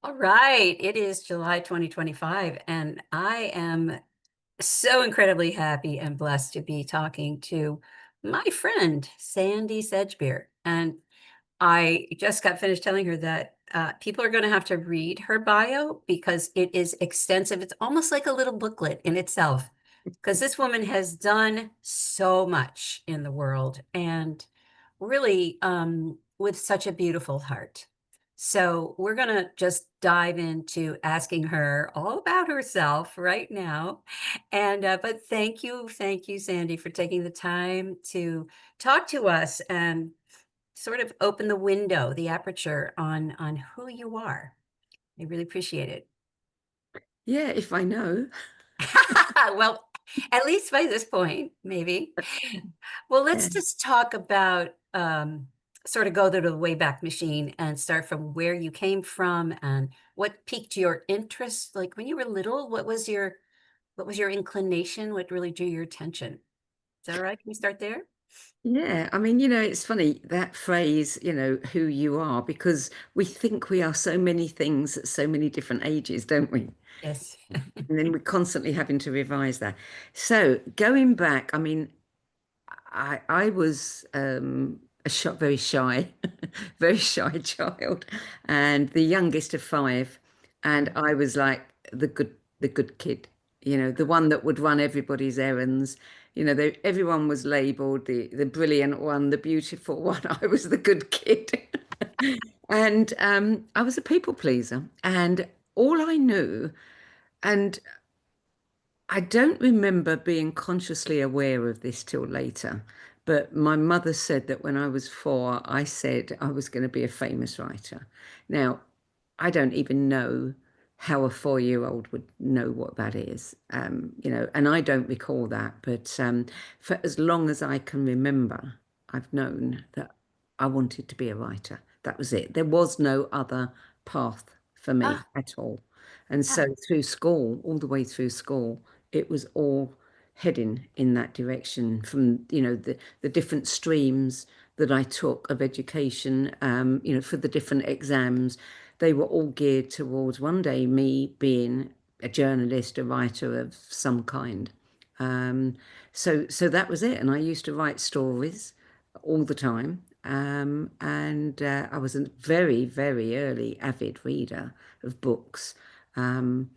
All right. It is July 2025, and I am so incredibly happy and blessed to be talking to my friend, Sandie Sedgbeer. And I just got finished telling her that people are going to have to read her bio because it is extensive. It's almost like a little booklet in itself, because this woman has done so much in the world and really with such a beautiful heart. So we're going to just dive into asking her all about herself right now. And but thank you, Sandie, for taking the time to talk to us and sort of open the window, the aperture on who you are. I really appreciate it. Yeah, if I know. Well, at least by this point, maybe. Well, Yeah. let's just talk about sort of go to the Wayback Machine and start from where you came from and what piqued your interest. Like when you were little, what was your inclination? What really drew your attention? Is that all right? Can we start there? Yeah, I mean, it's funny that phrase, who you are, because we think we are so many things at so many different ages, don't we? Yes. And then we're constantly having to revise that. So going back, I mean, I was very shy, very shy child, and the youngest of five, and I was like the good kid, the one that would run everybody's errands. Everyone was labeled the brilliant one, the beautiful one. I was the good kid, and I was a people pleaser, and all I knew, and I don't remember being consciously aware of this till later, but my mother said that when I was 4, I said I was going to be a famous writer. Now, I don't even know how a 4-year-old would know what that is, and I don't recall that, but for as long as I can remember, I've known that I wanted to be a writer. That was it. There was no other path for me Ah, at all. And ah, so through school, all the way through school, it was all heading in that direction from, the different streams that I took of education, for the different exams. They were all geared towards one day me being a journalist, a writer of some kind. Um, so that was it. And I used to write stories all the time. And I was a very, very early avid reader of books. Um,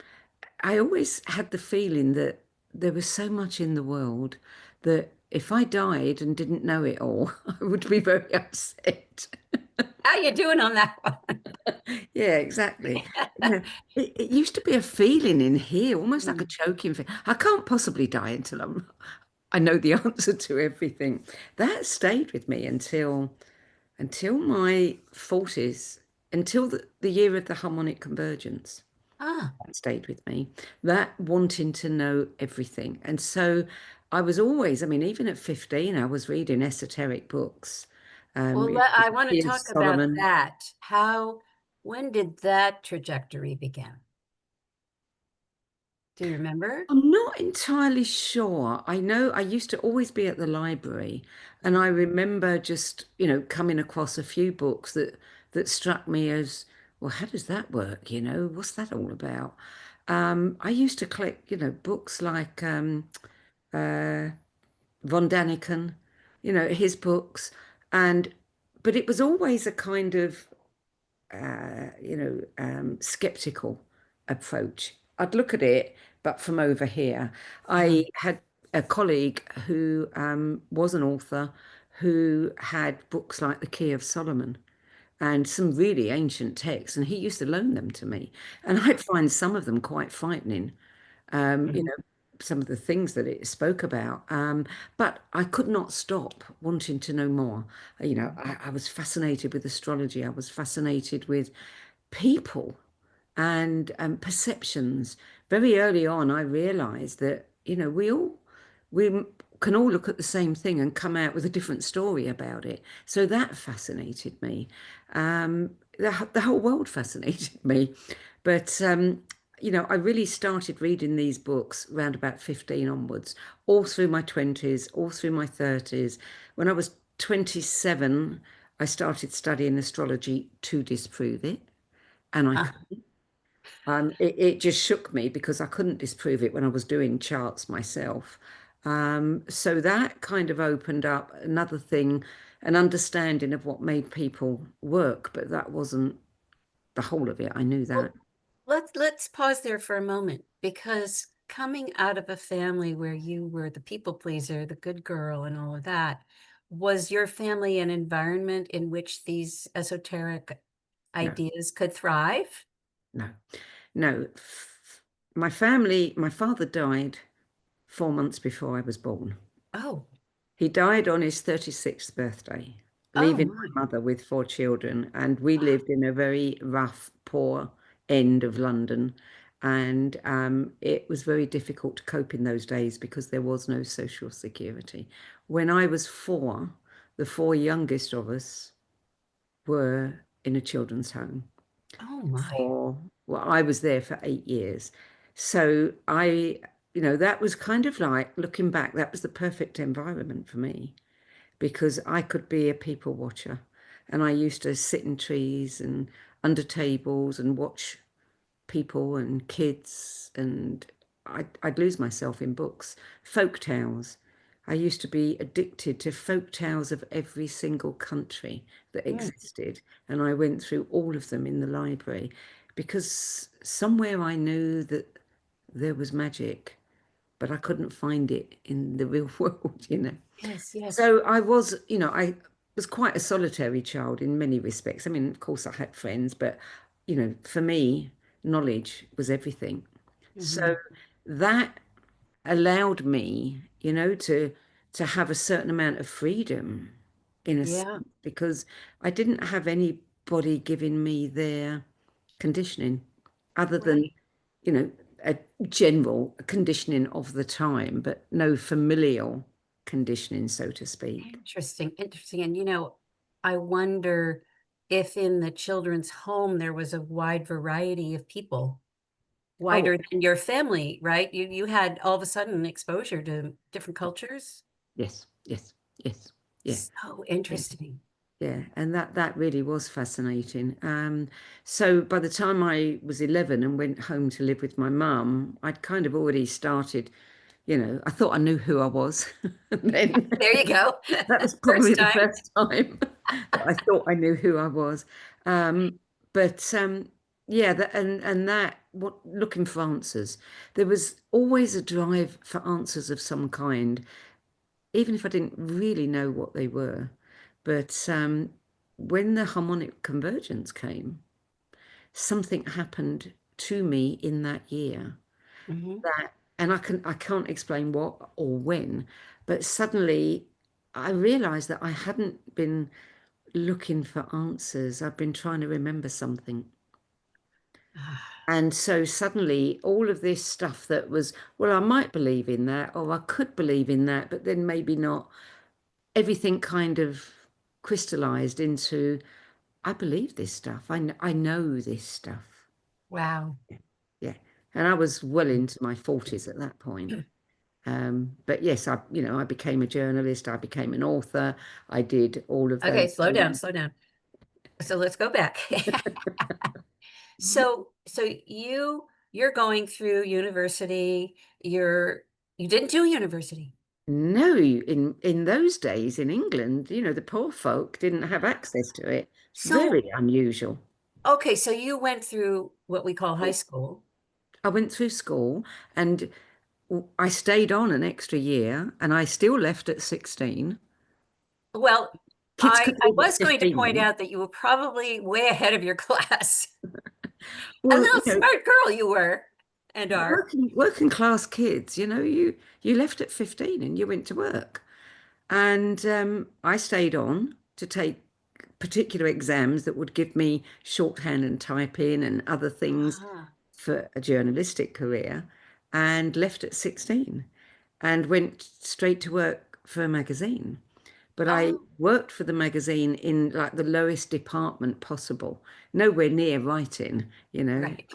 I always had the feeling that there was so much in the world that if I died and didn't know it all, I would be very upset. how you doing on that one? Yeah, exactly. It used to be a feeling in here, almost like a Mm. choking feeling. I can't possibly die until I know the answer to everything. That stayed with me until my 40s, until the year of the harmonic convergence. Ah, That stayed with me. That wanting to know everything. And so I was always, I mean, even at 15, I was reading esoteric books. well, You know, I want to Ian talk about Solomon. that. When did that trajectory begin? Do you remember? I'm not entirely sure. I know I used to always be at the library, and I remember just, coming across a few books that struck me as, well, how does that work? What's that all about? I used to collect, books like Von Daniken, his books, and but it was always a kind of skeptical approach. I'd look at it, but from over here. Uh-huh. I had a colleague who was an author who had books like The Key of Solomon and some really ancient texts, and he used to loan them to me. And I'd find some of them quite frightening, Mhm. some of the things that it spoke about. But I could not stop wanting to know more. I was fascinated with astrology. I was fascinated with people and perceptions. Very early on, I realized that, we can all look at the same thing and come out with a different story about it. So that fascinated me. The whole world fascinated me. But, I really started reading these books around about 15 onwards, all through my 20s, all through my 30s. When I was 27, I started studying astrology to disprove it, and I Uh, couldn't. It just shook me because I couldn't disprove it when I was doing charts myself. So that kind of opened up another thing, an understanding of what made people work, but that wasn't the whole of it. I knew that. Well, let's pause there for a moment, because coming out of a family where you were the people pleaser, the good girl, and all of that, was your family an environment in which these esoteric No, ideas could thrive? no, no. My family, my father died 4 months before I was born. Oh, He died on his 36th birthday, oh leaving my. my mother with 4 children. And we Wow. lived in a very rough, poor end of London. And it was very difficult to cope in those days because there was no social security. When I was 4, the 4 youngest of us were in a children's home Oh my. for, well, I was there for 8 years. So that was kind of like looking back, that was the perfect environment for me because I could be a people watcher. And I used to sit in trees and under tables and watch people and kids, and I'd lose myself in books. Folk tales. I used to be addicted to folk tales of every single country that Mm. existed, and I went through all of them in the library because somewhere I knew that there was magic, but I couldn't find it in the real world. Yes, yes. So I was quite a solitary child in many respects. I mean, of course, I had friends, but for me, knowledge was everything. So Mhm. that allowed me, to have a certain amount of freedom in a sense, Yeah, because I didn't have anybody giving me their conditioning other than, right. you know, a general conditioning of the time, but no familial conditioning, so to speak. Interesting, interesting. And I wonder if in the children's home there was a wide variety of people, Oh, wider than your family, right? You had all of a sudden exposure to different cultures. yes, yes, yes, yeah, So yeah. interesting. Yeah, and that really was fascinating. So by the time I was 11 and went home to live with my mum, I'd kind of already started, I thought I knew who I was. And then There you go. that was probably First the time. first time that I thought I knew who I was. But yeah, and that what looking for answers. There was always a drive for answers of some kind, even if I didn't really know what they were. But when the harmonic convergence came, something happened to me in that year Mhm. that, and I can't explain what or when, but suddenly I realized that I hadn't been looking for answers. I've been trying to remember something. Ah, And so suddenly all of this stuff that was, well, I might believe in that, or I could believe in that, but then maybe not. Everything kind of crystallized into, I believe this stuff. I know this stuff. wow. Yeah. And I was well into my 40s at that point. But yes, I became a journalist. I became an author. I did all of Okay, those slow down, things. slow down. So let's go back. So you're going through university. You didn't do university. No, in those days in England, the poor folk didn't have access to it. It's So very unusual. okay, so you went through what we call high school. I went through school and I stayed on an extra year and I still left at 16. Well, Kids I could I leave at was going to 15 point then. out that you were probably way ahead of your class. A Well, little smart girl you were and are. working class kids, you left at 15 and you went to work. And I stayed on to take particular exams that would give me shorthand and typing and other things Ah, for a journalistic career, and left at 16 and went straight to work for a magazine. But I oh, worked for the magazine in like the lowest department possible, nowhere near writing, right.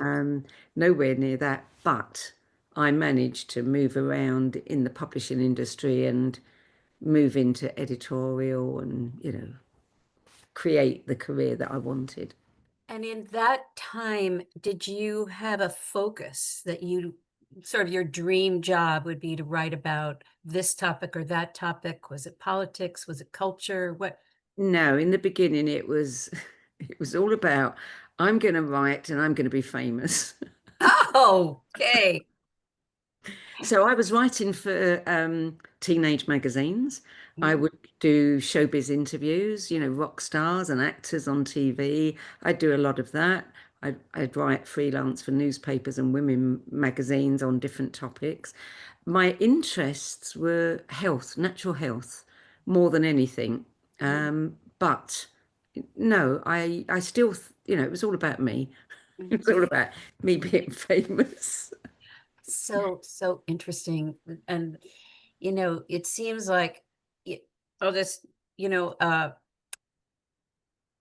nowhere near that. But I managed to move around in the publishing industry and move into editorial and, create the career that I wanted. And in that time, did you have a focus that you sort of your dream job would be to write about this topic or that topic? Was it politics? Was it culture? What? No, in the beginning it was it was all about I'm going to write and I'm going to be famous. Oh, okay. So I was writing for teenage magazines. I Mm, would do showbiz interviews, rock stars and actors on TV. I'd do a lot of that. I'd write freelance for newspapers and women magazines on different topics. My interests were health, natural health, more than anything. mm, But no, I still, it was all about me. mm. It was all about me being famous. So interesting. And, it seems like, y- oh, this, you know, uh,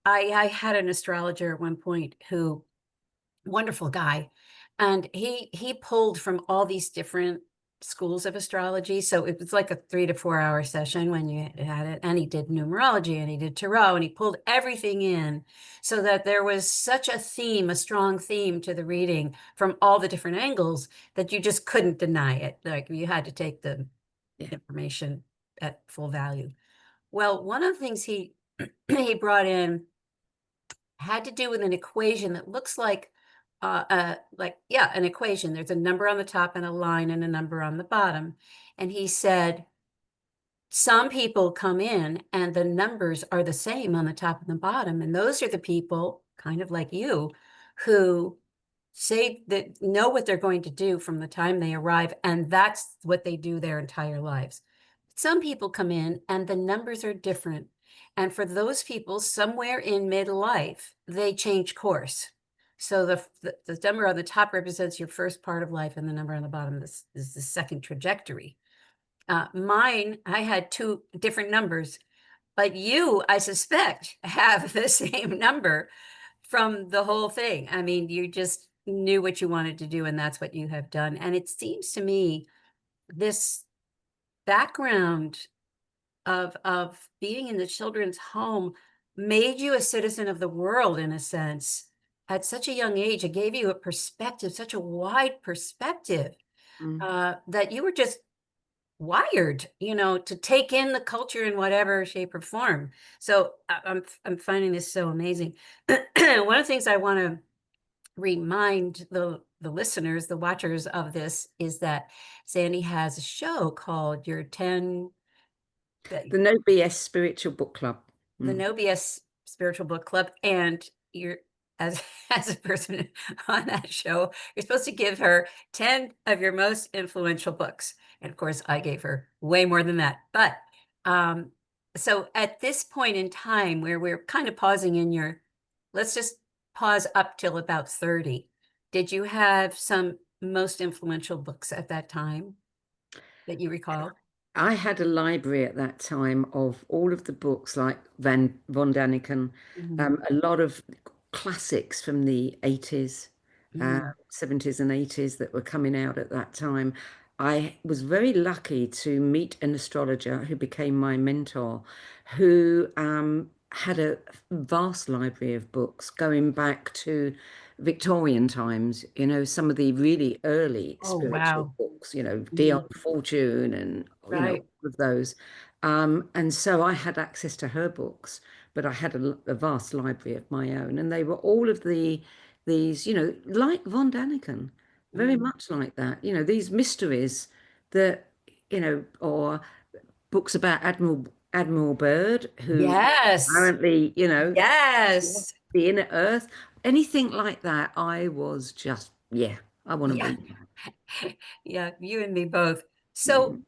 I had an astrologer at one point who wonderful guy, and he pulled from all these different schools of astrology, so it was like a 3 to 4 hour session when you had it, and he did numerology, and he did tarot, and he pulled everything in so that there was such a theme, a strong theme to the reading from all the different angles that you just couldn't deny it, like, you had to take the Yeah. information at full value. Well, one of the things he he brought in had to do with an equation that looks like yeah, an equation. There's a number on the top and a line and a number on the bottom. And he said, some people come in and the numbers are the same on the top and the bottom. And those are the people, kind of like you, who say that know what they're going to do from the time they arrive. And that's what they do their entire lives. Some people come in and the numbers are different. And for those people, somewhere in midlife, they change course. So the number on the top represents your first part of life, and the number on the bottom is the second trajectory. Mine, I had two different numbers, but you, I suspect, have the same number from the whole thing. I mean, you just knew what you wanted to do, and that's what you have done. And it seems to me this background of being in the children's home made you a citizen of the world in a sense at such a young age. It gave you a perspective, such a wide perspective, Mm. that you were just wired, to take in the culture in whatever shape or form. So I'm finding this so amazing. One of the things I want to remind the listeners, the watchers of this, is that Sandy has a show called Your 10 The No BS Spiritual Book Club. the Mm. No BS Spiritual Book Club, and you're as as a person on that show, you're supposed to give her 10 of your most influential books. And of course, I gave her way more than that. But um, so at this point in time where we're kind of pausing in your, let's just pause up till about 30. Did you have some most influential books at that time that you recall? I had a library at that time of all of the books like Van von Daniken, Mhm. a lot of classics from the 80s, Mm. 70s and 80s that were coming out at that time. I was very lucky to meet an astrologer who became my mentor, who had a vast library of books going back to Victorian times, some of the really early Oh, spiritual wow. books, Dion Mhm. Fortune and, Right. all of those. And so I had access to her books, but I had a vast library of my own. And they were all of these, like Von Daniken, very Mm. much like that, these mysteries that, or books about Admiral Byrd, who Yes. apparently, Yes. the inner earth, anything like that. I was just, yeah, I want to Yeah. be. Yeah, you and me both. So Mm.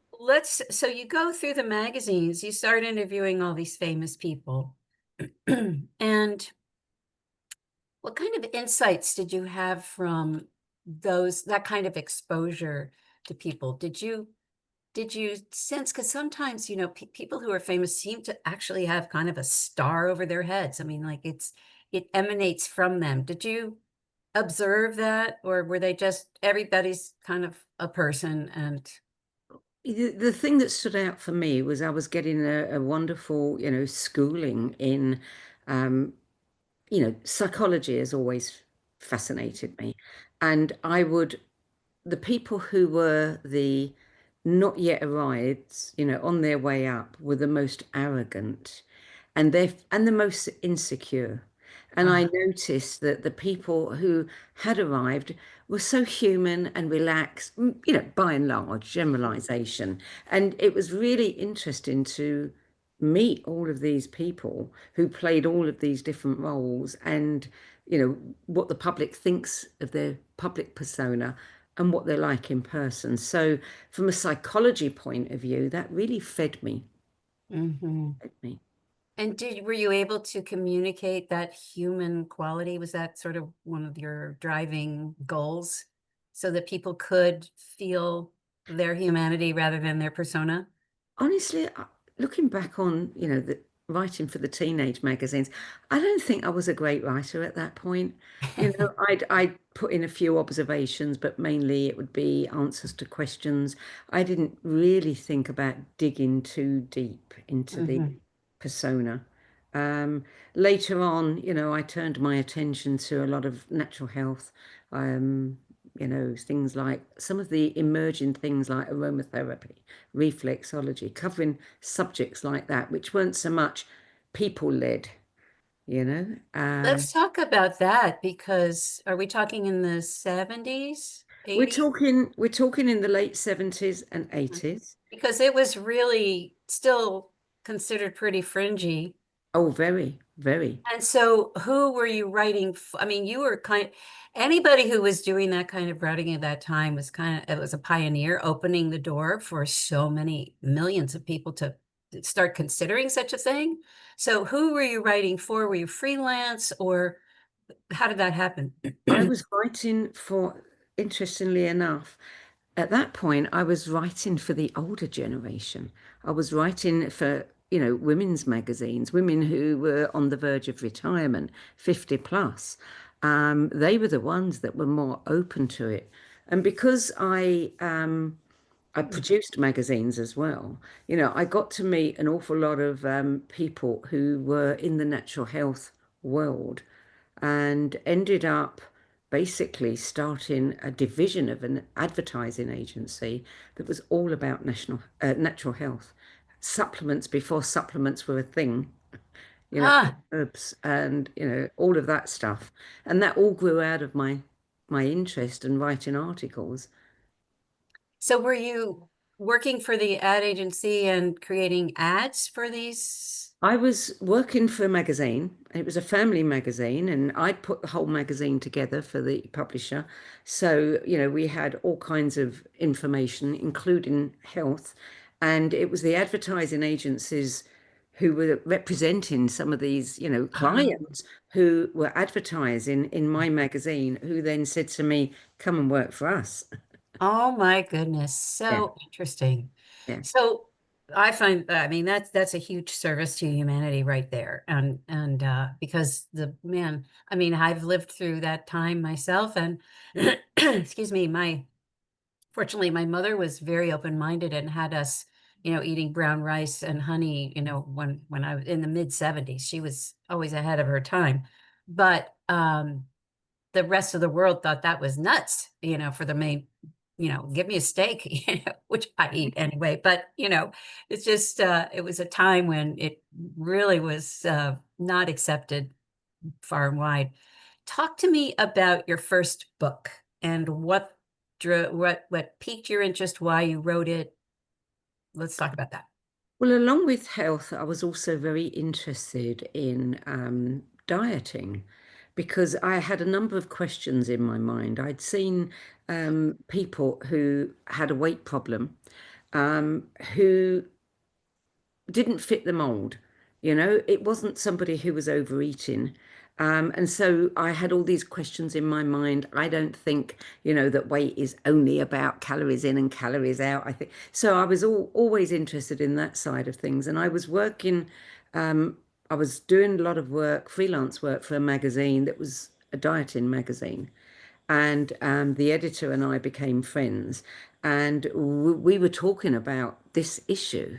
so you go through the magazines, you start interviewing all these famous people. And what kind of insights did you have from that kind of exposure to people? Did you sense, because sometimes, people who are famous seem to actually have kind of a star over their heads. I mean, like it emanates from them. Did you observe that, or were they just everybody's kind of a person and The thing that stood out for me was I was getting a wonderful, schooling in psychology has always fascinated me. And the people who were the not yet arrived, on their way up, were the most arrogant and the most insecure. And I Ah, noticed that the people who had arrived were so human and relaxed, by and large, generalization. And it was really interesting to meet all of these people who played all of these different roles and, what the public thinks of their public persona and what they're like in person. So, from a psychology point of view, that really mhm. fed me. And were you able to communicate that human quality? Was that sort of one of your driving goals so that people could feel their humanity rather than their persona? Honestly, looking back on, the writing for the teenage magazines, I don't think I was a great writer at that point. I'd put in a few observations, but mainly it would be answers to questions. I didn't really think about digging too deep into the Mhm. persona. Um, Later on, I turned my attention to a lot of natural health, things like some of the emerging things like aromatherapy, reflexology, covering subjects like that, which weren't so much people led, you know. Let's talk about that because are we talking in the 70s, We're 80s? talking we're talking in the late 70s and Mhm. 80s. Because it was really still considered pretty fringy. Oh, very, very. And so who were you writing I mean, you were anybody who was doing that kind of writing at that time was it was a pioneer opening the door for so many millions of people to start considering such a thing. So who were you writing for? Were you freelance or how did that happen? I was writing for, interestingly enough, at that point, I was writing for the older generation. I was writing for, women's magazines, women who were on the verge of retirement, 50 plus. They were the ones that were more open to it. And because I produced magazines as well, I got to meet an awful lot of people who were in the natural health world and ended up basically starting a division of an advertising agency that was all about natural health, supplements before supplements were a thing, Ah, herbs and all of that stuff, and that all grew out of my interest in writing articles. so were you working for the ad agency and creating ads for these? I was working for a magazine. It was a family magazine, and I'd put the whole magazine together for the publisher. So, we had all kinds of information, including health. And it was the advertising agencies who were representing some of these, Um, clients who were advertising in my magazine, who then said to me, "Come and work for us." Oh my goodness, Yeah, so interesting. yeah. So I find, I mean, that's a huge service to humanity right there. And because I mean, I've lived through that time myself and excuse me, fortunately my mother was very open-minded and had us, eating brown rice and honey, when I was in the mid 70s. She was always ahead of her time. But the rest of the world thought that was nuts, for the main, give me a steak, which I eat anyway. But, it's just, it was a time when it really was not accepted far and wide. Talk to me about your first book and what piqued your interest, why you wrote it. Let's talk about that. Well, along with health, I was also very interested in dieting because I had a number of questions in my mind. I'd seen people who had a weight problem, who didn't fit the mold. It wasn't somebody who was overeating. And so I had all these questions in my mind. I don't think, that weight is only about calories in and calories out. I think so. I was always interested in that side of things. And um, I was doing a lot of work, freelance work for a magazine that was a dieting magazine. And the editor and I became friends. And we were talking about this issue.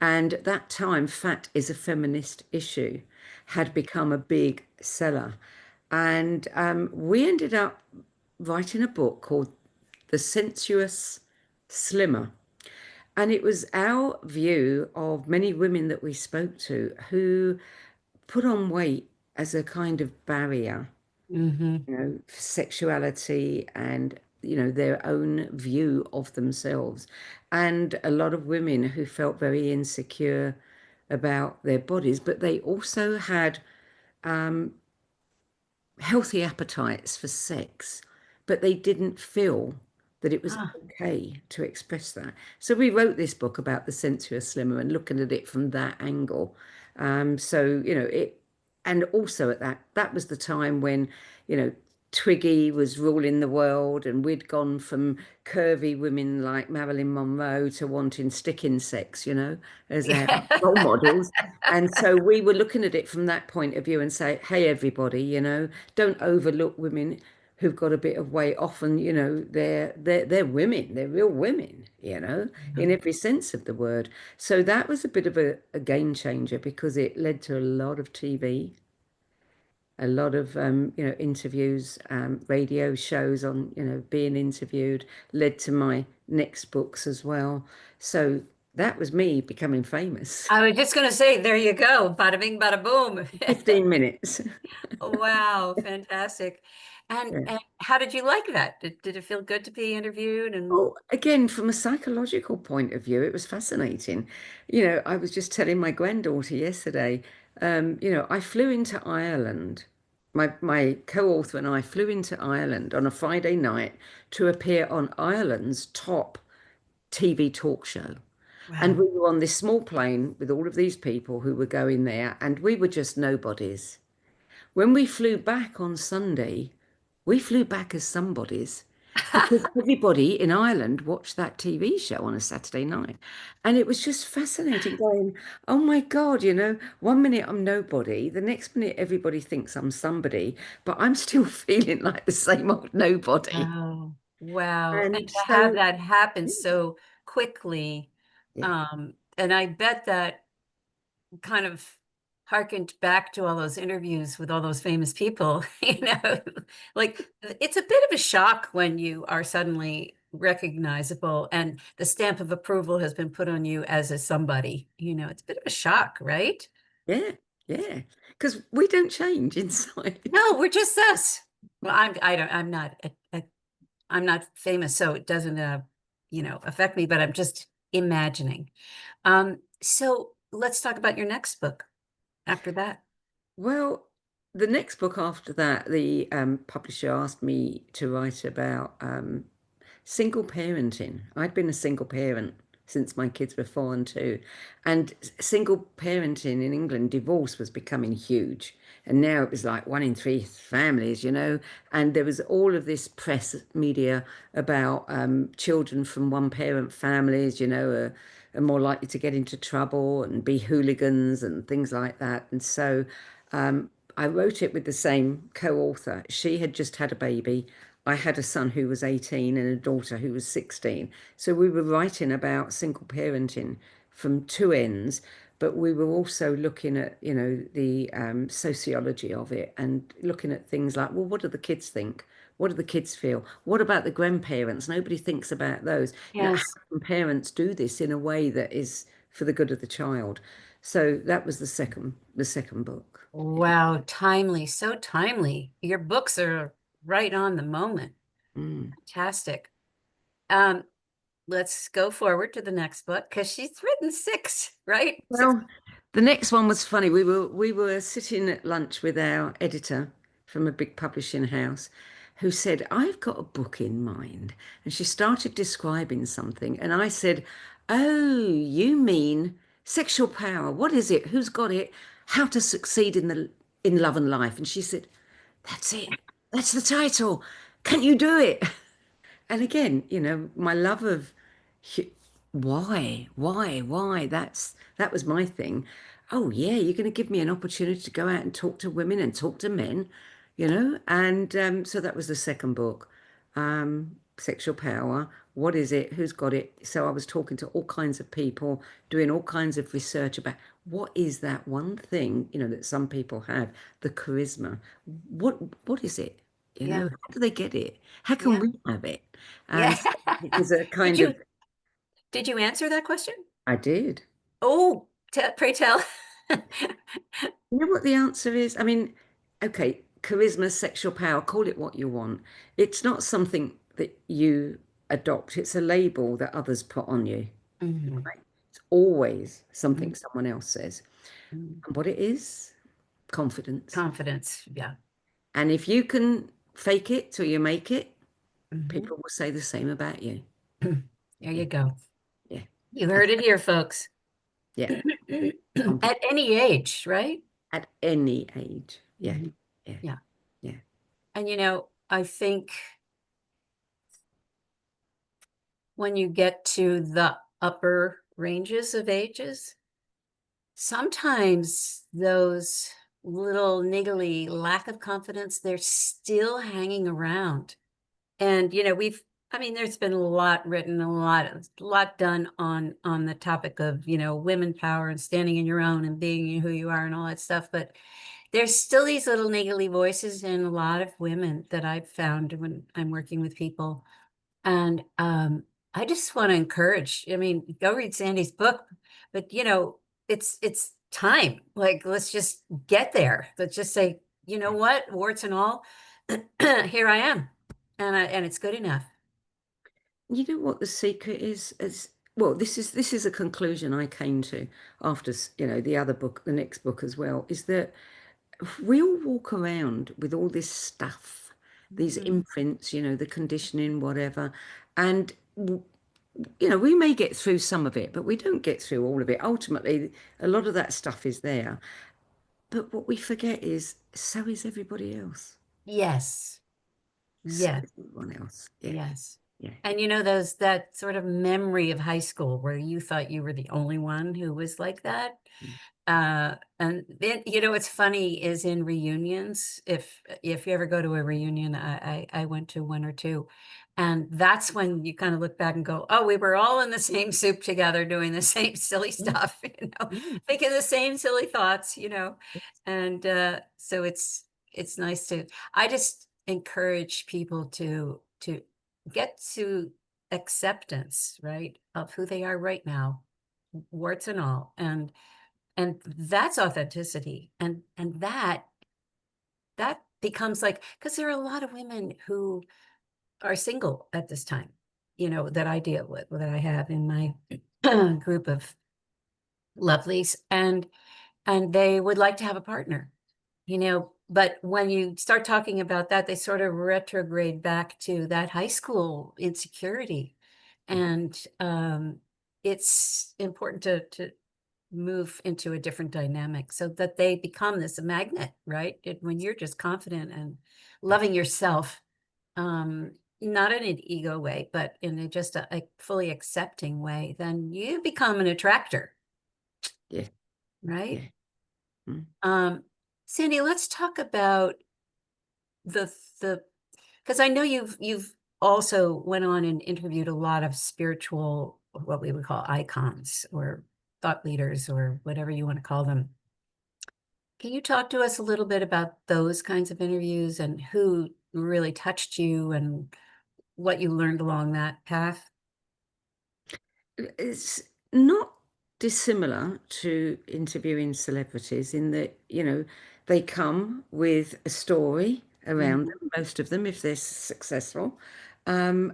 And at that time, fat is a feminist issue, had become a big seller. And we ended up writing a book called The Sensuous Slimmer. And it was our view of many women that we spoke to who put on weight as a kind of barrier, Hmm. for sexuality and, their own view of themselves. And a lot of women who felt very insecure about their bodies, but they also had healthy appetites for sex, but they didn't feel that it was Ah, okay to express that. So we wrote this book about the sensuous slimmer and looking at it from that angle. So, and also at that was the time when, you know, Twiggy was ruling the world, and we'd gone from curvy women like Marilyn Monroe to wanting stick insects, as our yeah. role models. And so we were looking at it from that point of view and say, hey, everybody, don't overlook women who've got a bit of weight. Often, they're women, they're real women, in every sense of the word. So that was a bit of a game changer because it led to a lot of TV, a lot of interviews, radio shows on being interviewed, led to my next books as well. So that was me becoming famous. I was just going to say, there you go. Bada bing, bada boom. 15 minutes. Wow, fantastic. And Yeah. and how did you like that? Did it feel good to be interviewed? And Well, again, from a psychological point of view, it was fascinating. I was just telling my granddaughter yesterday, I flew into Ireland. My co-author and I flew into Ireland on a Friday night to appear on Ireland's top TV talk show. And wow. we were on this small plane with all of these people who were going there, and we were just nobodies. When we flew back on Sunday, we flew back as somebodies because everybody in Ireland watched that TV show on a Saturday night. And it was just fascinating going, oh my God, one minute I'm nobody, the next minute everybody thinks I'm somebody, but I'm still feeling like the same old nobody. Oh, wow. And And to have so, that happen yeah, so quickly, yeah, and I bet that kind of harkened back to all those interviews with all those famous people, like it's a bit of a shock when you are suddenly recognizable and the stamp of approval has been put on you as a somebody, it's a bit of a shock, right? yeah, yeah. Because we don't change inside. No, we're just us. Well, I'm not famous, so it doesn't, affect me, but I'm just imagining. So let's talk about your next book after that. Well, the next book after that, the publisher asked me to write about single parenting. I'd been a single parent since my kids were 4 and 2. And single parenting in England, divorce was becoming huge. And now it was like 1 in 3 families, And there was all of this press media about children from one parent families, are more likely to get into trouble and be hooligans and things like that. And so I wrote it with the same co-author. She had just had a baby. I had a son who was 18 and a daughter who was 16. So we were writing about single parenting from two ends, but we were also looking at, the sociology of it and looking at things like, well, what do the kids think? What do the kids feel? What about the grandparents? Nobody thinks about those. How Yes. can parents do this in a way that is for the good of the child? So that was the second book. Wow, timely, so timely. Your books are right on the moment. Mm. Fantastic. Um, let's go forward to the next book because she's written six, right? Six. Well, the next one was funny. We were sitting at lunch with our editor from a big publishing house who said, I've got a book in mind. And she started describing something. And I said, oh, you mean sexual power. What is it? Who's got it? How to succeed in love and life. And she said, that's it. That's the title. Can you do it? And again, my love of hu- why? That was my thing. Oh yeah, you're going to give me an opportunity to go out and talk to women and talk to men, And so that was the second book. sexual power. What is it? Who's got it? So I was talking to all kinds of people, doing all kinds of research about what is that one thing, that some people have, the charisma. What is it? Yeah. How do they get it? How can Yeah. we have it? Yeah. And so it was a Did kind of, you did you answer that question? I did. Oh, pray tell. You know what the answer is? I mean, okay, charisma, sexual power, call it what you want. It's not something that you adopt, it's a label that others put on you. Mhm, Right? It's always mhm, something someone else says. mhm. And what it is, confidence. Confidence. Yeah. And if you can fake it till you make it, Mhm. people will say the same about you. There Yeah, you go. yeah, You heard it here, folks. yeah. At any age, right? At any age. Yeah, Mhm. yeah, Yeah. yeah. And I think when you get to the upper ranges of ages, sometimes those little niggly lack of confidence, they're still hanging around. And, I mean, there's been a lot written, a lot done on the topic of, women power and standing in your own and being who you are and all that stuff. But there's still these little niggly voices in a lot of women that I've found when I'm working with people. And I just want to encourage, I mean, go read Sandie's book, but it's time. Like, let's just get there. Let's just say, you know what, warts and all, here I am. And it's good enough. You know what the secret is well, this is a conclusion I came to after the other book, the next book as well, is that we all walk around with all this stuff, these Mhm. imprints, the conditioning, whatever, and we may get through some of it, but we don't get through all of it. Ultimately, a lot of that stuff is there, but what we forget is so is everybody else. Yes. So Yes. is everyone else. Yeah, Yes. yeah. And that sort of memory of high school where you thought you were the only one who was like that. And then, what's funny is in reunions, if you ever go to a reunion, I went to one or two, and that's when you kind of look back and go, oh, we were all in the same soup together doing the same silly Yeah, stuff, yeah, thinking the same silly thoughts, and so it's nice to I just encourage people to get to acceptance, right, of who they are right now, warts and all, and that's authenticity, and that becomes like because there are a lot of women who are single at this time, that I deal with, that I have in my group of lovelies, and they would like to have a partner, but when you start talking about that, they sort of retrograde back to that high school insecurity, and it's important to move into a different dynamic so that they become this magnet, right? When you're just confident and yeah, loving yourself, um, not in an ego way, but in just a fully accepting way, then you become an attractor, yeah, right? yeah. Mm. Um, Sandy, let's talk about the because I know you've also went on and interviewed a lot of spiritual, what we would call icons or thought leaders or whatever you want to call them. Can you talk to us a little bit about those kinds of interviews and who really touched you and what you learned along that path? It's not dissimilar to interviewing celebrities in that, they come with a story around Mhm, them, most of them, if they're successful, and,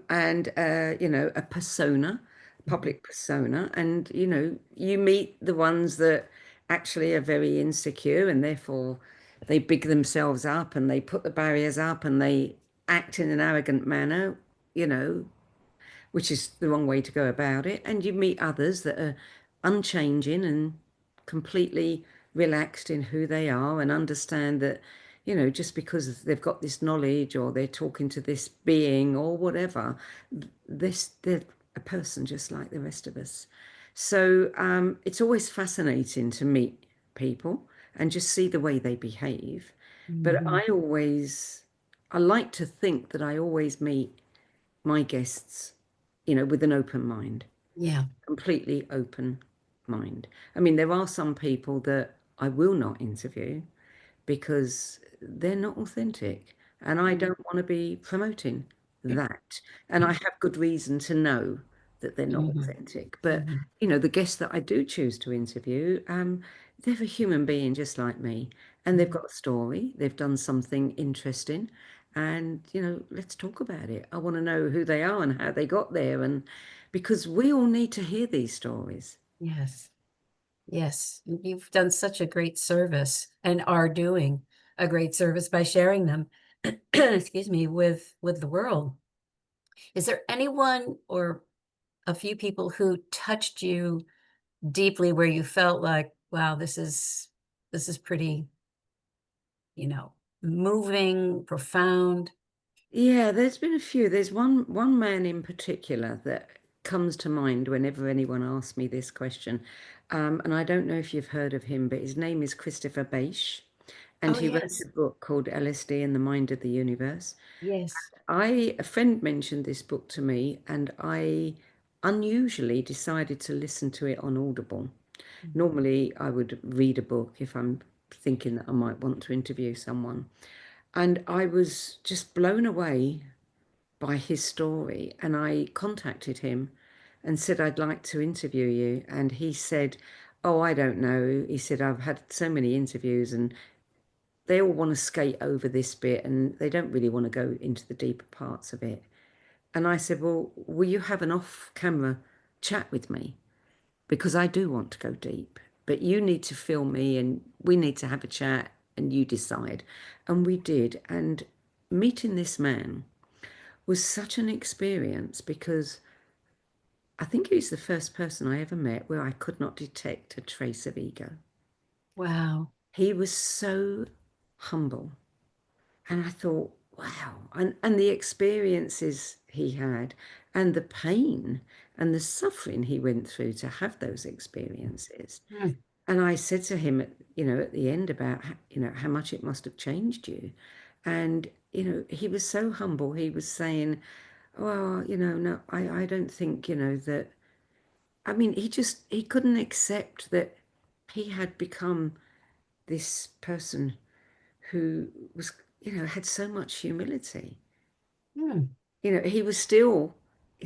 a persona, mhm, public persona. And, you meet the ones that actually are very insecure and therefore they big themselves up and they put the barriers up and they act in an arrogant manner, you know, which is the wrong way to go about it. And you meet others that are unchanging and completely relaxed in who they are and understand that, just because they've got this knowledge or they're talking to this being or whatever, they're a person just like the rest of us. So it's always fascinating to meet people and just see the way they behave. But mhm, I like to think that I always meet my guests, you know, with an open mind, Yeah. completely open mind. I mean, there are some people that I will not interview because they're not authentic. And I Mm, don't want to be promoting that. And I have good reason to know that they're not mhm, authentic. But, mhm. you know, the guests that I do choose to interview, they're a human being just like me. And they've Mhm. got a story, they've done something interesting. And, you know, let's talk about it. I want to know who they are and how they got there. And because we all need to hear these stories. Yes. Yes. You've done such a great service and are doing a great service by sharing them, excuse me, with the world. Is there anyone or a few people who touched you deeply where you felt like, wow, this is pretty, you know, moving, profound? Yeah, there's been a few. There's one man in particular that comes to mind whenever anyone asks me this question. And I don't know if you've heard of him, but his name is Christopher Beisch, and Oh, he wrote a yes. book called LSD and the Mind of the Universe. Yes. A friend mentioned this book to me, and I unusually decided to listen to it on Audible. Mhm. Normally, I would read a book if I'm thinking that I might want to interview someone. And I was just blown away by his story. And I contacted him and said, I'd like to interview you. And he said, Oh, I don't know. He said, I've had so many interviews and they all want to skate over this bit and they don't really want to go into the deeper parts of it. And I said, Well, will you have an off camera chat with me? Because I do want to go deep, but you need to film me and we need to have a chat and you decide. And we did. And meeting this man was such an experience because I think he's the first person I ever met where I could not detect a trace of ego. Wow. He was so humble. And I thought, wow. And the experiences he had and the pain and the suffering he went through to have those experiences. Mm, And I said to him, you know, at the end about, you know, how much it must have changed you. And, you know, he was so humble. He was saying, well, you know, no, I don't think, you know, that, I mean, he couldn't accept that he had become this person who was, you know, had so much humility. mm. You know, he was still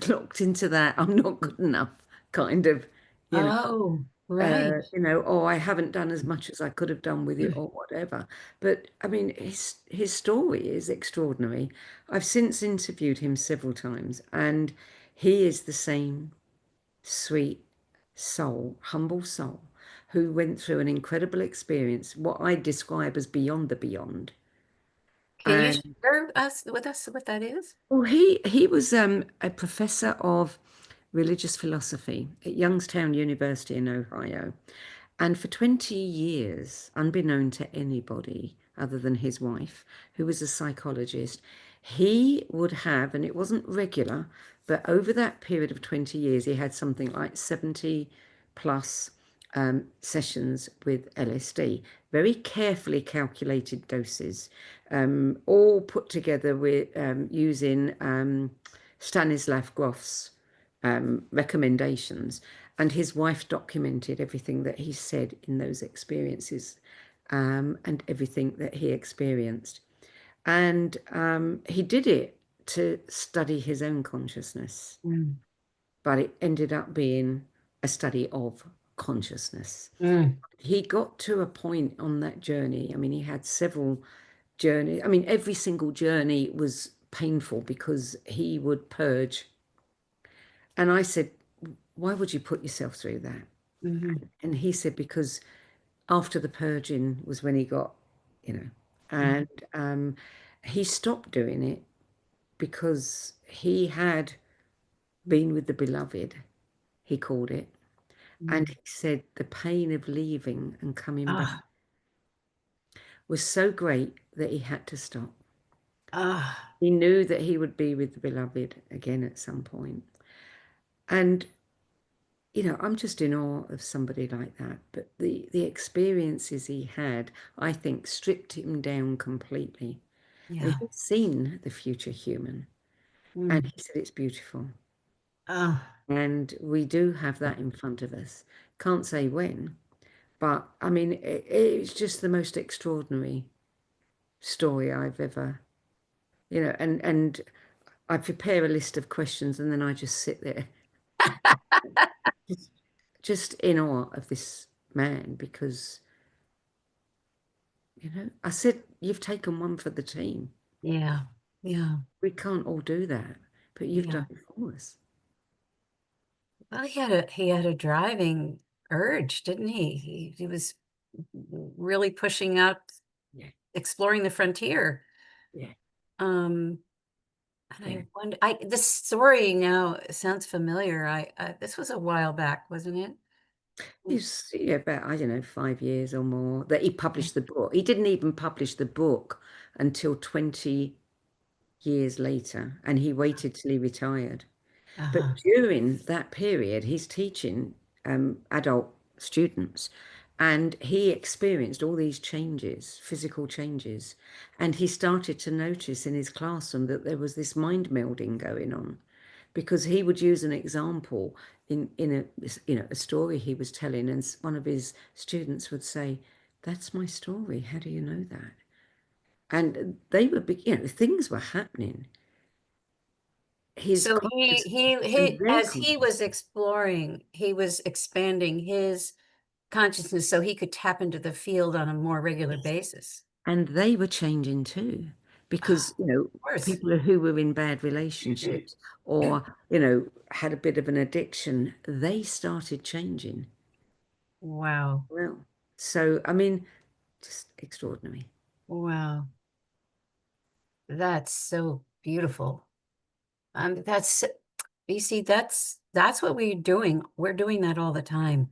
locked into that I'm not good enough kind of, you know, Oh, right. oh, I haven't done as much as I could have done with it or whatever. But I mean, his story is extraordinary. I've since interviewed him several times, and he is the same sweet soul, humble soul, who went through an incredible experience, what I describe as beyond the beyond. Can you And share with us what that is? well, he was a professor of religious philosophy at Youngstown University in Ohio. And for 20 years, unbeknown to anybody other than his wife, who was a psychologist, he would have, and it wasn't regular, but over that period of 20 years, he had something like 70 plus sessions with LSD, very carefully calculated doses, all put together with using Stanislav Grof's recommendations. And his wife documented everything that he said in those experiences and everything that he experienced. And he did it to study his own consciousness, Mm, but it ended up being a study of consciousness. mm. He got to a point on that journey. I mean, he had several journeys. I mean, every single journey was painful because he would purge. And I said, why would you put yourself through that? Mhm, And he said, because after the purging was when he got, you know, mhm, and he stopped doing it because he had been with the beloved, he called it. And mm. he said the pain of leaving and coming back Ah, was so great that he had to stop. ah, He knew that he would be with the beloved again at some point. And, you know, I'm just in awe of somebody like that. But the experiences he had, I think, stripped him down completely. And yeah. he'd seen the future human. And Mm. he said, it's beautiful. Oh, And we do have that in front of us. Can't say when, but I mean, it's just the most extraordinary story I've ever, and I prepare a list of questions and then I just sit there, just, just in awe of this man because, I said, you've taken one for the team. yeah. Yeah. We can't all do that, but you've Yeah. done it for us. Well, he had a driving urge, didn't he? He was really pushing out, Yeah, exploring the frontier. yeah, Um, and yeah. I wonder, this story now sounds familiar. This was a while back, wasn't it? Mm. It's about, I don't know, 5 years or more that he published the book. He didn't even publish the book until 20 years later, and he waited till he retired. But Uh-huh. during that period, he's teaching adult students, and he experienced all these changes, physical changes, and he started to notice in his classroom that there was this mind melding going on, because he would use an example in a story he was telling, and one of his students would say, "That's my story. How do you know that?" And they were, things were happening. His So conscious and their as he was consciousness. exploring, he was expanding his consciousness so he could tap into the field on a more regular basis. And they were changing too, Oh, because, of course. people who were in bad relationships or, had a bit of an addiction, they started changing. Wow. Well, so, I mean, just extraordinary. Wow. That's so beautiful. That's you see, that's what we're doing. We're doing that all the time,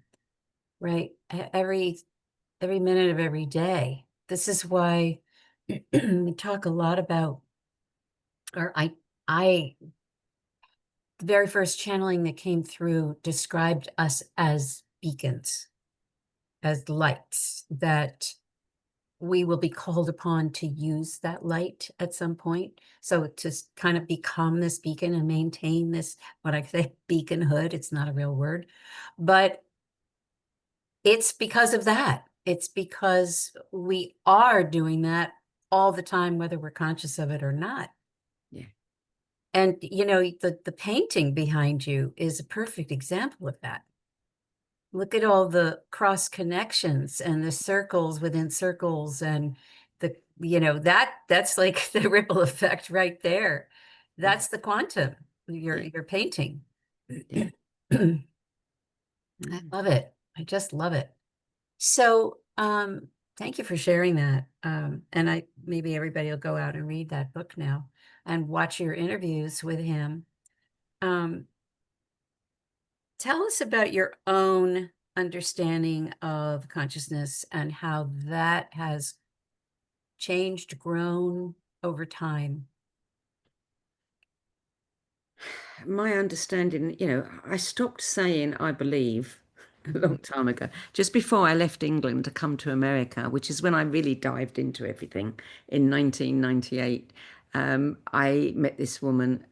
right? Every minute of every day. This is why we talk a lot about, or I the very first channeling that came through described us as beacons, as lights that we will be called upon to use that light at some point. So to kind of become this beacon and maintain this, what I say, beaconhood, it's not a real word, but it's because of that. It's because we are doing that all the time, whether we're conscious of it or not. Yeah, And the painting behind you is a perfect example of that. Look at all the cross connections and the circles within circles and that's like the ripple effect right there. yeah, That's the quantum you're yeah, you're painting. yeah. I Mm. love it. I just love it. So, thank you for sharing that. And maybe everybody will go out and read that book now and watch your interviews with him. Um, Tell us about your own understanding of consciousness and how that has changed, grown over time. My understanding, I stopped saying I believe a long Mhm, time ago, just before I left England to come to America, which is when I really dived into everything in 1998. I met this woman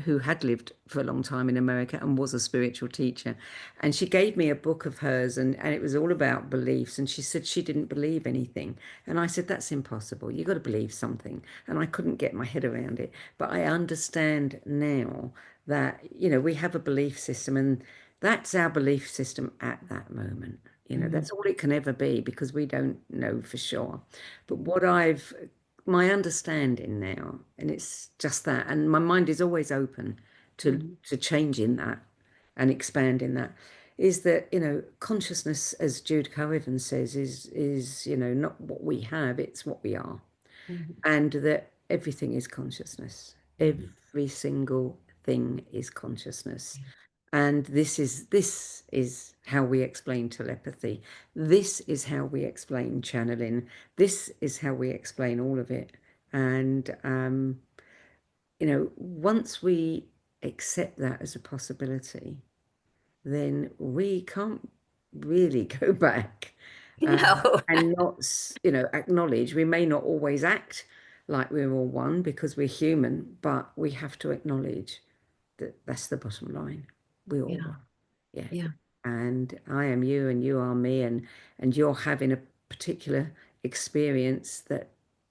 who had lived for a long time in America and was a spiritual teacher. And she gave me a book of hers, and it was all about beliefs. And she said she didn't believe anything. And I said, that's impossible. You've got to believe something. And I couldn't get my head around it. But I understand now that, we have a belief system, and that's our belief system at that moment. mhm, That's all it can ever be because we don't know for sure. But mhm, my understanding now, and it's just that, and my mind is always open to mhm, changing that and expanding that, is that, consciousness, as Jude Coeven says, is not what we have, it's what we are, mhm, and that everything is consciousness. mhm, Every single thing is consciousness. And this is how we explain telepathy. This is how we explain channeling. This is how we explain all of it. And once we accept that as a possibility, then we can't really go back, No. and not, acknowledge. We may not always act like we're all one because we're human, but we have to acknowledge that that's the bottom line. We all Yeah. one. Yeah. Yeah. And I am you and you are me, and you're having a particular experience that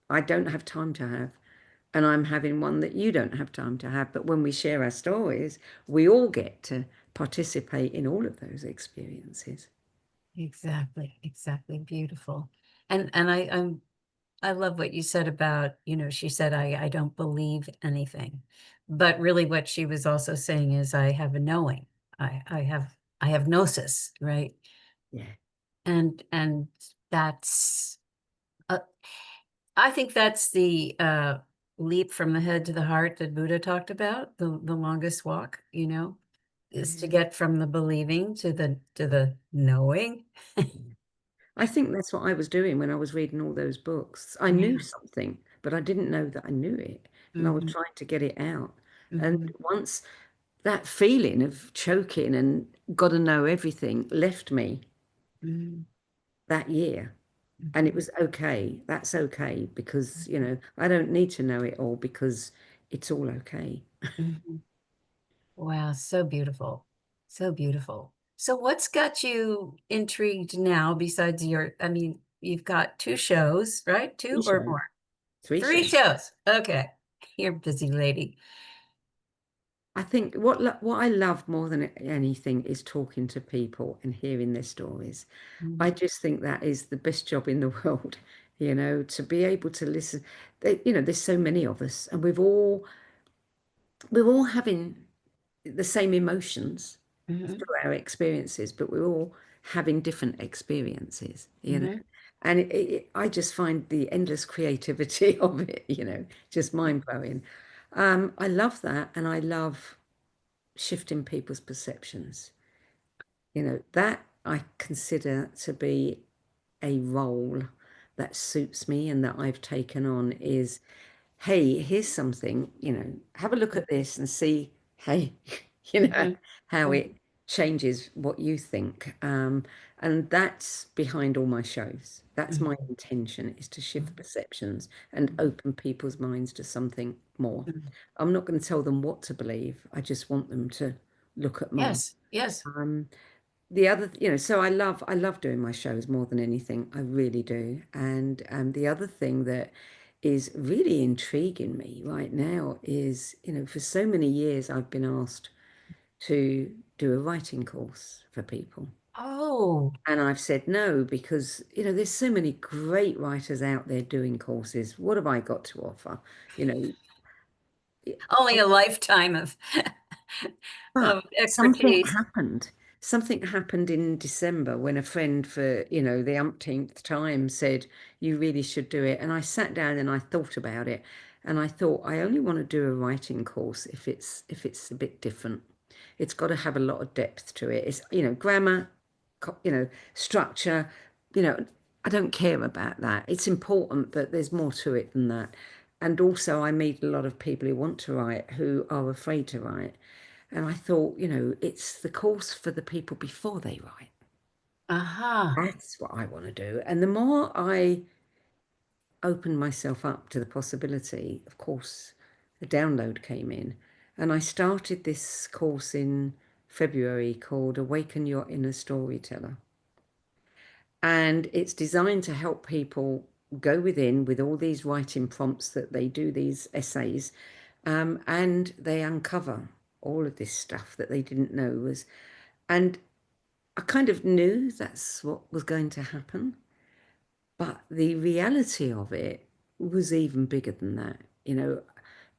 I don't have time to have. And I'm having one that you don't have time to have. But when we share our stories, we all get to participate in all of those experiences. Exactly. Exactly. Beautiful. And I love what you said about, she said, I don't believe anything. But really what she was also saying is I have a knowing. I have gnosis, right? Yeah. And that's uh, I think that's the leap from the head to the heart that Buddha talked about, the longest walk, is to Yeah. get from the believing to the knowing. I think that's what I was doing when I was reading all those books. I knew Yeah. something, but I didn't know that I knew it. And I was Hmm. trying to get it out. And Hmm. once that feeling of choking and got to know everything left me Hmm. that year. And it Hmm. was okay. That's okay because, I don't need to know it all because it's all okay. Hmm. Wow, so beautiful. So beautiful. So what's got you intrigued now besides you've got two shows, right? Three Two or shows. more? Three Three shows. shows. Okay. You're a busy lady. I think what I love more than anything is talking to people and hearing their stories. I Mhm. just think that is the best job in the world, to be able to listen. There's so many of us, and we're all having the same emotions Mhm. through our experiences, but we're all having different experiences. Mhm. And I just find the endless creativity of it, just mind blowing. I love that, and I love shifting people's perceptions. That I consider to be a role that suits me and that I've taken on is, hey, here's something, have a look at this and see, hey, you know, Mhm. how Mhm. it changes what you think. And that's behind all my shows. That's my Mhm. intention, is to shift Mhm. perceptions and open people's minds to something more. Mhm. I'm not going to tell them what to believe. I just want them to look at more. Yes, yes. Um, the other, so I love doing my shows more than anything. I really do. And the other thing that is really intriguing me right now is, for so many years I've been asked to do a writing course for people. Oh, And I've said no because, there's so many great writers out there doing courses. What have I got to offer? You know, only a lifetime of But of expertise. Something happened in December when a friend for, the umpteenth time said, you really should do it. And I sat down and I thought about it. And I thought, I only want to do a writing course if it's a bit different. It's got to have a lot of depth to it. It's, grammar, structure, you know, I don't care about that. It's important, but there's more to it than that. And also I meet a lot of people who want to write who are afraid to write. And I thought, it's the course for the people before they write. Aha. That's what I want to do. And the more I opened myself up to the possibility, of course, the download came in. And I started this course in February called Awaken Your Inner Storyteller. And it's designed to help people go within with all these writing prompts that they do these essays, and they uncover all of this stuff that they didn't know was. And I kind of knew that's what was going to happen, but the reality of it was even bigger than that.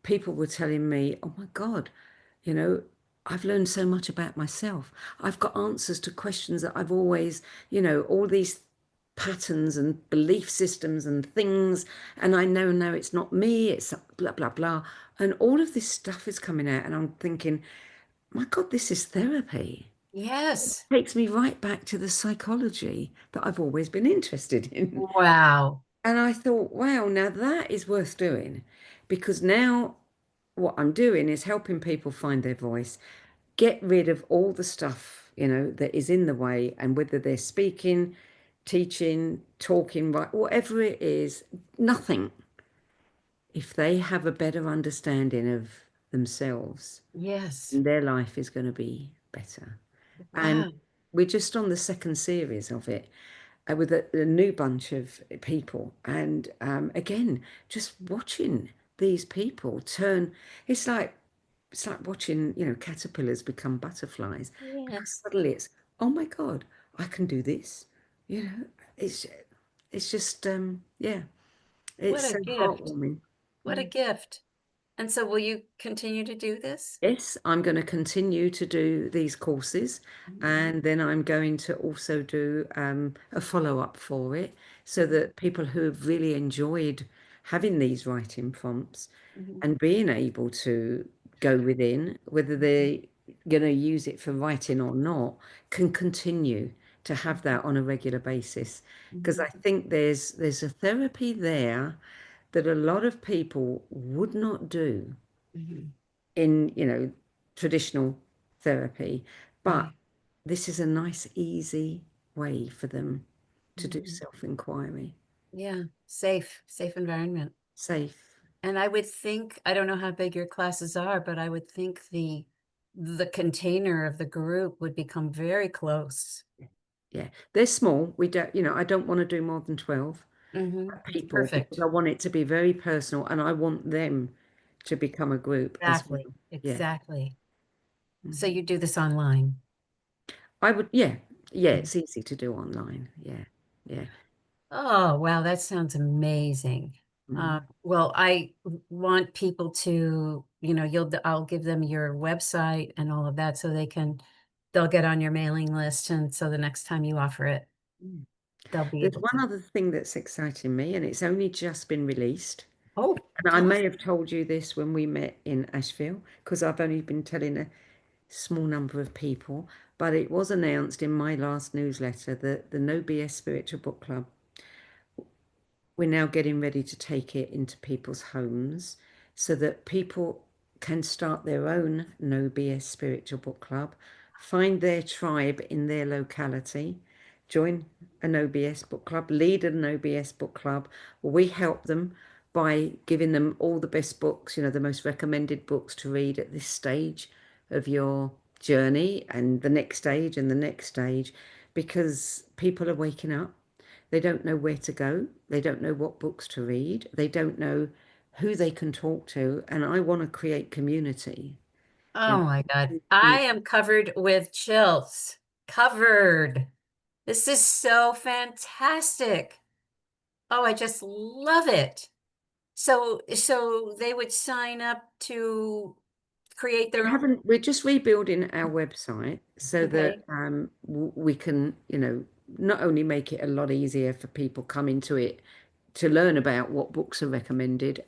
People were telling me, oh my God, you know, I've learned so much about myself. I've got answers to questions that I've always, all these patterns and belief systems and things. And I know now it's not me, it's blah, blah, blah. And all of this stuff is coming out. And I'm thinking, my God, this is therapy. Yes. Takes me right back to the psychology that I've always been interested in. Wow. And I thought, wow, now that is worth doing because now what I'm doing is helping people find their voice, get rid of all the stuff, that is in the way, and whether they're speaking, teaching, talking, right, whatever it is, nothing if they have a better understanding of themselves, Yes. their life is going to be better. And Wow. we're just on the second series of it, with a new bunch of people. And again, just watching these people turn, it's like it's like watching, caterpillars become butterflies, because Yes. suddenly it's, oh my God, I can do this. You know, it's just yeah, What it's a so gift. heartwarming. What a Mm. gift. And so will you continue to do this? Yes, I'm going to continue to do these courses, Mhm, and then I'm going to also do a follow-up for it, so mhm, that people who have really enjoyed having these writing prompts mhm, and being able to go within, whether mhm, they're going to use it for writing or not, can continue to have mhm, that on a regular basis. Because mhm, I think there's a therapy there that a lot of people would not do mhm. in, traditional therapy. But Right. this is a nice, easy way for them to do Mhm. self-inquiry. Yeah. Safe environment. Safe. And I would think, I don't know how big your classes are, but I would think the container of the group would become very close. Yeah. They're small. We don't, I don't want to do more than 12 It's people, because perfect. I want it to be very personal, and I want them to become a group as Exactly. well. Yeah. Exactly. So Mhm. you do this online. I would, yeah. Yeah, Mhm. it's easy to do online. Yeah. Yeah. Oh, wow, that sounds amazing. Mm. Well, I want people to, I'll give them your website and all of that so they'll get on your mailing list. And so the next time you offer it, Mm. they'll be There's able one to. other thing that's exciting me, and it's only just been released. Oh, And I tell us. may have told you this when we met in Asheville, because I've only been telling a small number of people, but it was announced in my last newsletter that the No BS Spiritual Book Club, we're now getting ready to take it into people's homes, so that people can start their own No BS Spiritual Book Club, find their tribe in their locality, join an OBS book club, lead an OBS book club. We help them by giving them all the best books, the most recommended books to read at this stage of your journey, and the next stage, and the next stage, because people are waking up. They don't know where to go. They don't know what books to read. They don't know who they can talk to. And I want to create community. You Oh my God. know, I am covered with chills. Covered. This is so fantastic. Oh, I just love it. So they would sign up to create we their own. haven't, we're just rebuilding our website so that Okay. we can, not only make it a lot easier for people coming to it to learn about what books are recommended,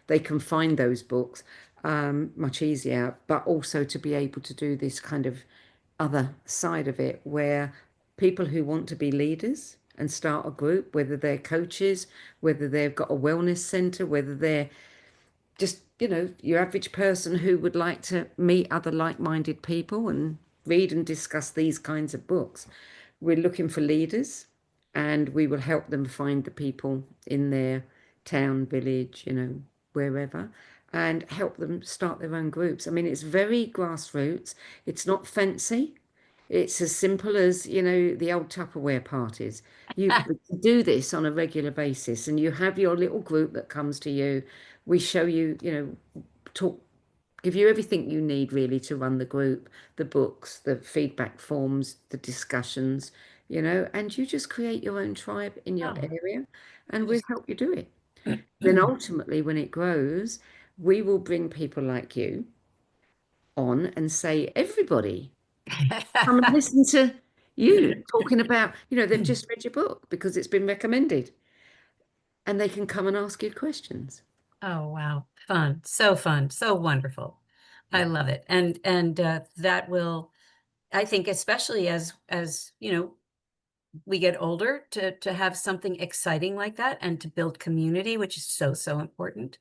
they can find those books much easier, but also to be able to do this kind of other side of it, where people who want to be leaders and start a group, whether they're coaches, whether they've got a wellness center, whether they're just, your average person who would like to meet other like-minded people and read and discuss these kinds of books. We're looking for leaders, and we will help them find the people in their town, village, wherever, and help them start their own groups. I mean, it's very grassroots. It's not fancy. It's as simple as, the old Tupperware parties. You do this on a regular basis, and you have your little group that comes to you. We show you, talk, give you everything you need really to run the group, the books, the feedback forms, the discussions, and you just create your own tribe in your Oh, area, and we'll just help you do it. Then ultimately, when it grows, we will bring people like you on and say, everybody, come and listen to you talking about, they've just read your book because it's been recommended, and they can come and ask you questions. Oh, wow. Fun, so wonderful. I Yeah. love it. And that will, I think, especially as, we get older to have something exciting like that and to build community, which is so important.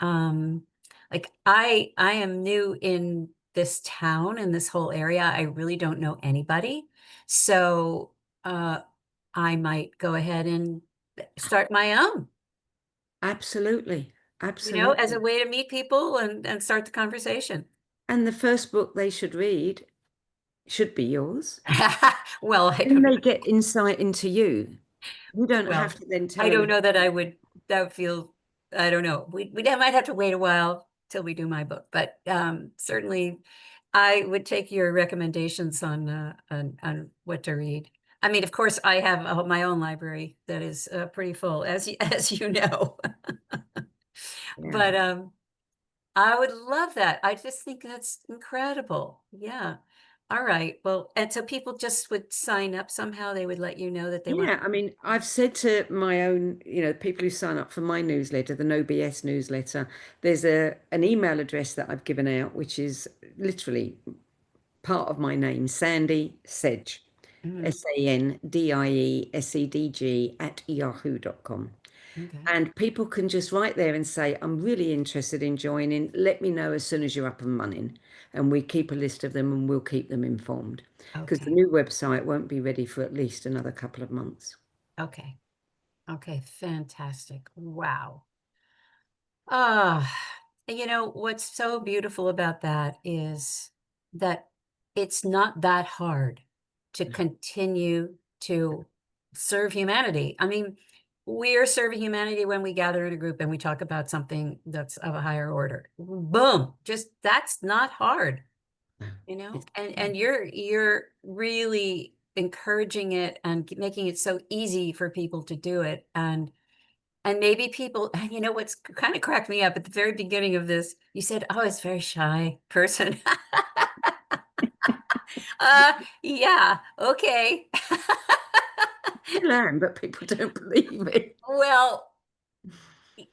Um, like I am new in this town, in this whole area. I really don't know anybody. So, uh, I might go ahead and start my own. Absolutely. as a Absolutely. way to meet people and start the conversation. And the first book they should read should be yours. Well, I Then don't they know. get insight into you. You don't have Well, to then I tell them don't how know that I to. would, that would feel, I don't know. We might have to wait a while till we do my book, but certainly I would take your recommendations on what to read. I mean, of course, I have my own library that is pretty full, as as you know. Yeah. But I would love that. I just think that's incredible. Yeah. All right. Well, and so people just would sign up somehow. They would let you know that they want. Yeah, I mean, I've said to my own, people who sign up for my newsletter, the No BS newsletter, there's an email address that I've given out, which is literally part of my name, Sandie Sedge, Mm, SANDIESEDG at yahoo.com. okay. And people can just write there and say, I'm really interested in joining. Let me know as soon as you're up and running. And we keep a list of them and we'll keep them informed. Because the Okay. new website won't be ready for at least another couple of months. Okay. Okay. Fantastic. Wow. Ah, what's so beautiful about that is that it's not that hard to continue to serve humanity. I mean, we're serving humanity when we gather in a group and we talk about something that's of a higher order. Boom. Just that's not hard, No, it's, and you're really encouraging it and making it so easy for people to do it. And maybe people, and what's kind of cracked me up at the very beginning of this, you said, "Oh, it's a very shy person." Yeah, okay. still am, but people don't believe it. Well,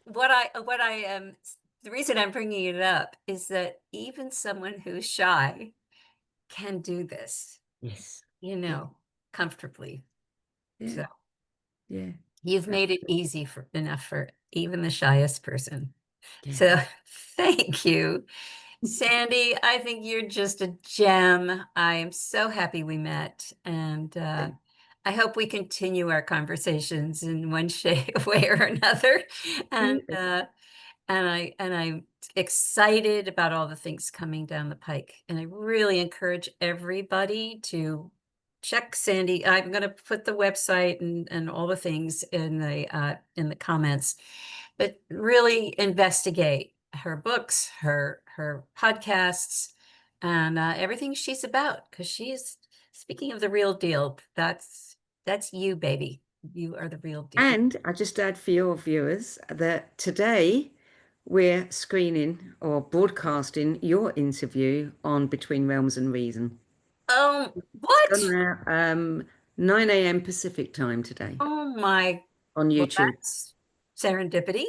what I am, the reason I'm bringing it up is that even someone who's shy can do this, Yes. you Yeah. know, comfortably. Yeah. So Yeah. you've made it Absolutely. easy for enough for even the shyest person. Yeah. So thank you. Sandie, I think you're just a gem. I am so happy we met, and I hope we continue our conversations in one shape, way or another. And Absolutely. I'm excited about all the things coming down the pike. And I really encourage everybody to check Sandie. I'm going to put the website and all the things in the comments, but really investigate her books, her podcasts, and everything she's about, because she's, speaking of the real deal. That's you, baby. You are the real deal. And I just add for your viewers that today we're screening or broadcasting your interview on Between Realms and Reason. It's What? gone out 9 a.m. Pacific time today Oh my, on well, YouTube. that's serendipity.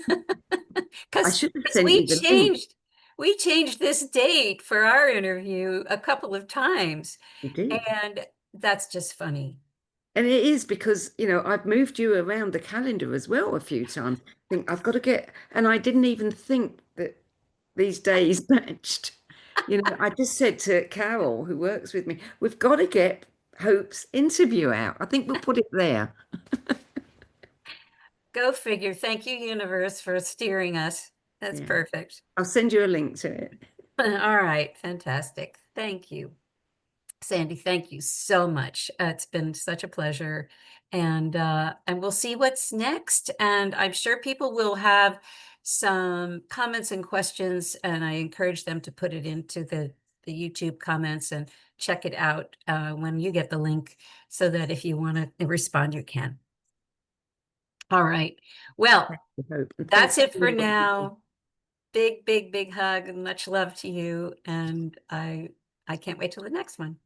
I Because should have sent you the link. we changed this date for our interview a couple of times, You did. and that's just funny. And it is because, I've moved you around the calendar as well a few times. Think I've got to get, and I didn't even think that these days matched. I just said to Carol, who works with me, we've got to get Hope's interview out. I think we'll put it there. Go figure. Thank you, universe, for steering us. That's Yeah. perfect. I'll send you a link to it. All right, fantastic. Thank you. Sandie, thank you so much. It's been such a pleasure. And we'll see what's next. And I'm sure people will have some comments and questions, and I encourage them to put it into the YouTube comments and check it out when you get the link, so that if you want to respond, you can. All right. Well, Thank you, Hope. And thanks that's for it for doing what you do. now. Big, big, big hug and much love to you. And I can't wait till the next one.